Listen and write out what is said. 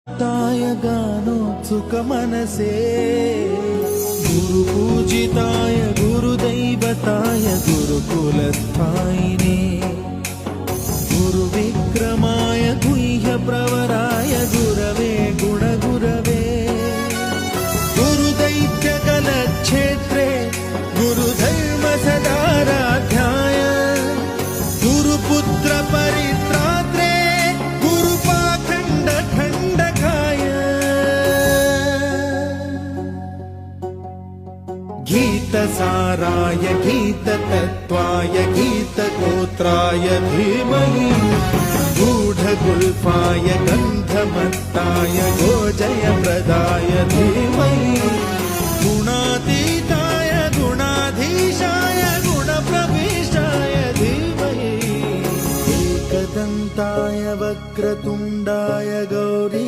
ताय गानोत्सुकमनसे गुरुपूजिताय गुरुदैवताय गुरुकुलस्थायिने गुरुविक्रमाय गुह्यप्रवराय गुरवे गुणगुरवे गुरुदैत्यकलक्षेत्रे गुरुधर्मसदाराध्याय गुरुपुत्रपरित्रात्रे गुरुपाखण्डखण्डकाय गीतसाराय गीततत्त्वाय गीतगोत्राय धीमहि गूढगुल्फाय गन्धमत्ताय गोजयप्रदाय धीमहि गुणातीताय गुणाधीशाय गुणप्रविष्टाय धीमहि एकदन्ताय वक्रतुण्डाय गौरी